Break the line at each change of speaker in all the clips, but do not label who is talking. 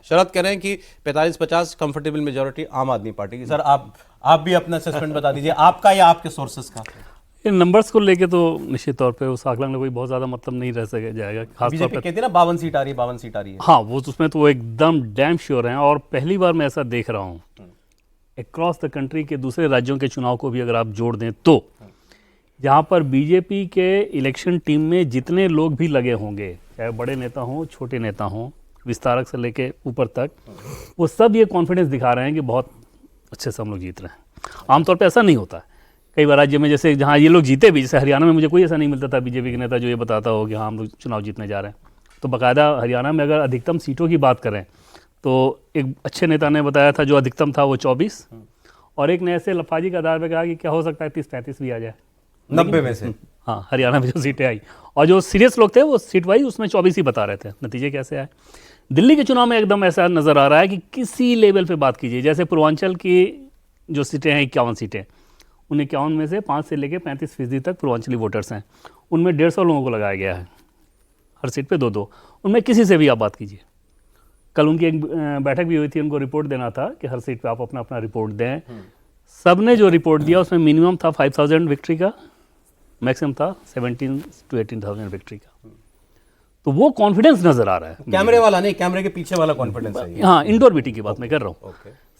शरद कह रहे हैं कि 45-50 कंफर्टेबल मेजोरिटी आम आदमी पार्टी की। सर आप भी अपना असेसमेंट बता दीजिए, आपका या आपके सोर्सेस का।
इन नंबर्स को लेके तो निश्चित तौर पे उस आकलन में कोई बहुत ज़्यादा मतलब नहीं रह सके जाएगा, खास तौर
बीजेपी
पे
कहती है ना 52 सीट आ रही है, 52 सीट आ रही है।
हाँ, वो उसमें तो वो एकदम डैम श्योर हैं। और पहली बार मैं ऐसा देख रहा हूँ अक्रॉस द कंट्री के दूसरे राज्यों के चुनाव को भी अगर आप जोड़ दें तो जहाँ पर बीजेपी के इलेक्शन टीम में जितने लोग भी लगे होंगे, चाहे बड़े नेता हों, छोटे नेता हों, विस्तारक से लेके ऊपर तक, वो सब ये कॉन्फिडेंस दिखा रहे हैं कि बहुत अच्छे से हम लोग जीत रहे हैं। आमतौर पे ऐसा नहीं होता है। कई बार राज्य में जैसे जहाँ ये लोग जीते भी, जैसे हरियाणा में मुझे कोई ऐसा नहीं मिलता था बीजेपी के नेता जो ये बताता हो कि हाँ हम लोग चुनाव जीतने जा रहे हैं। तो बाकायदा हरियाणा में अगर अधिकतम सीटों की बात करें तो एक अच्छे नेता ने बताया था जो अधिकतम था वो 24, और एक ने ऐसे लफाजी का आधार पर कहा कि क्या हो सकता है 30-35 भी आ जाए
90 में से।
हाँ, हरियाणा में जो सीटें आई, और जो सीरियस लोग थे वो सीट वाइज उसमें 24 ही बता रहे थे। नतीजे कैसे आए? दिल्ली के चुनाव में एकदम ऐसा नज़र आ रहा है कि किसी लेवल पे बात कीजिए, जैसे पूर्वांचल की जो सीटें हैं 51 सीटें, उन 51 में से 5 से लेकर 35% तक पूर्वांचली वोटर्स हैं। उनमें 150 लोगों को लगाया गया है, हर सीट पे 2-2। उनमें किसी से भी आप बात कीजिए। कल उनकी एक बैठक भी हुई थी, उनको रिपोर्ट देना था कि हर सीट पे आप अपना अपना रिपोर्ट दें। सब ने जो रिपोर्ट दिया उसमें मिनिमम था 5,000 विक्ट्री का, मैक्सिमम था 17 to 18,000 विक्ट्री का। तो वो कॉन्फिडेंस नजर आ रहा है।
कैमरे वाला नहीं, कैमरे के पीछे वाला कॉन्फिडेंस है ये।
हाँ, इंडोर मीटिंग की बात मैं कर रहा हूँ।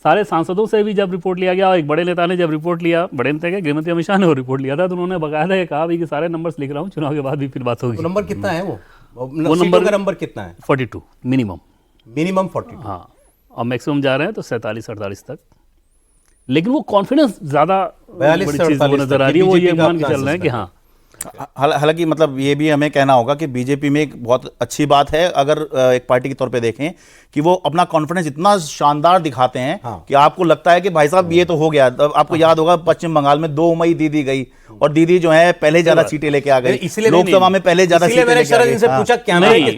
सारे सांसदों से भी जब रिपोर्ट लिया गया, और एक बड़े नेता ने जब रिपोर्ट लिया, बड़े नेता के गृहमंत्री अमित शाह ने वो रिपोर्ट लिया था, तो उन्होंने बकायदा ये कहा भी कि सारे नंबर्स लिख रहा हूँ, चुनाव के बाद भी फिर बात होगी।
वो नंबर कितना है? वो
नंबर
का नंबर कितना है?
42 मिनिमम।
42।
हाँ, और मैक्सिमम जा रहे हैं तो 47-48 तक। लेकिन वो कॉन्फिडेंस ज्यादा
42
बड़ी
से
चीज वो
48
नजर
तक
आ रही है। वो
बीजेपी
ये
का
मान के
अपना
चल रहे हैं कि हाँ,
हालांकि मतलब ये भी हमें कहना होगा कि बीजेपी में एक बहुत अच्छी बात है, अगर एक पार्टी के तौर पे देखें, कि वो अपना कॉन्फिडेंस इतना शानदार दिखाते हैं कि आपको लगता है कि भाई साहब ये तो हो गया। तब आपको याद होगा पश्चिम बंगाल में 2 मई दीदी गई, और दीदी जो है पहले ज्यादा सीटें लेके आ गई, लोकसभा में पहले ज्यादा सीटें
मैंने
लेके आ
शरद
गई।
इनसे पूछा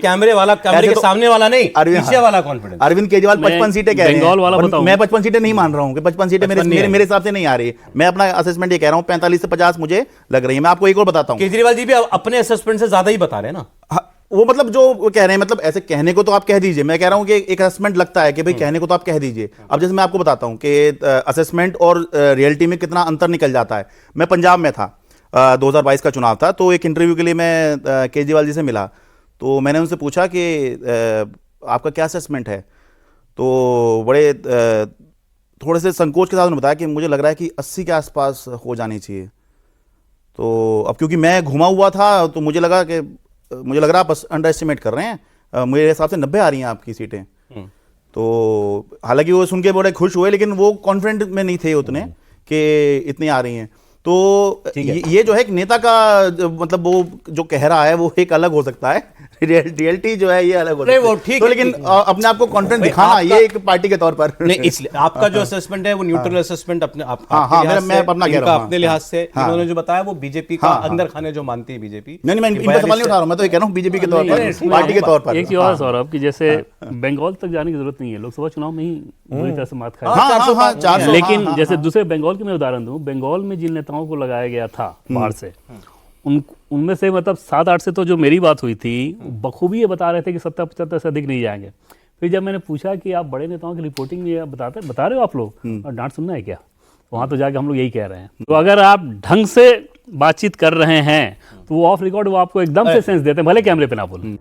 कैमरे वाला, कैमरे के सामने वाला नहीं, पीछे वाला कॉन्फिडेंस।
अरविंद केजरीवाल 55 सीटें कह रहे
बंगाल वाला
हैं,
बताऊं।
मैं 55 सीटें नहीं मान रहा हूं कि 55 सीटें मेरे हिसाब से नहीं आ रही। मैं अपना असेसमेंट ये कह रहा हूं 45 से 50 मुझे लग रही है। मैं आपको एक और बताता हूं,
केजरीवाल जी भी अपने असेसमेंट से ज्यादा ही बता रहे हैं ना।
वो मतलब जो वो कह रहे हैं, मतलब ऐसे कहने को तो आप कह दीजिए, मैं कह रहा हूं कि एक असेसमेंट लगता है कि भाई कहने को तो आप कह दीजिए। अब जैसे मैं आपको बताता हूं कि असेसमेंट और रियलिटी में कितना अंतर निकल जाता है। मैं पंजाब में था, 2022 का चुनाव था, तो एक इंटरव्यू के लिए मैं केजरीवाल जी से मिला, तो मैंने उनसे पूछा कि आपका क्या असेसमेंट है, तो बड़े थोड़े से संकोच के साथ उन्होंने बताया कि मुझे लग रहा है कि 80 के आसपास हो जानी चाहिए। तो अब क्योंकि मैं घुमा हुआ था तो मुझे लग रहा आप अंडर एस्टिमेट कर रहे हैं, मेरे हिसाब से 90 आ रही हैं आपकी सीटें। तो हालांकि वो सुन के बड़े खुश हुए, लेकिन वो कॉन्फिडेंट में नहीं थे उतने कि इतनी आ रही हैं। तो ये जो है एक नेता का मतलब वो जो कह रहा है वो एक अलग हो सकता है, रियलिटी जो है ये अलग हो सकती है। तो लेकिन अपने आप को कॉन्फिडेंट दिखाना ये एक पार्टी के तौर पर
नहीं, इसलिए आपका जो असेसमेंट है वो न्यूट्रल असेसमेंट अपने अपने लिहाज से इन्होंने जो बताया वो बीजेपी का अंदर खाने जो मानती है बीजेपी।
नहीं, मैं इनका सवाल नहीं उठा रहा हूं, मैं तो ये कह रहा हूं बीजेपी के तौर पर, पार्टी के तौर पर।
एक चीज और सौरभ की जैसे बंगाल तक जाने की जरूरत नहीं है, लोकसभा चुनाव में ही बुरी तरह से मात खाई। लेकिन जैसे दूसरे बंगाल की मैं उदाहरण दूं, बंगाल में जिन नेताओं को लगाया गया था बाहर से, उनमें से मतलब 7-8 से तो जो मेरी बात हुई थी बखूबी ये बता रहे थे कि 70-75 से अधिक नहीं जाएंगे। फिर जब मैंने पूछा कि आप बड़े नेताओं की रिपोर्टिंग में बता रहे हो आप लोग, और डांट सुनना है क्या, वहां तो जाके हम लोग यही कह रहे हैं। तो अगर आप ढंग से बातचीत कर रहे हैं तो वो ऑफ रिकॉर्ड वो आपको एकदम से सेंस देते हैं, भले कैमरे पे ना बोलें।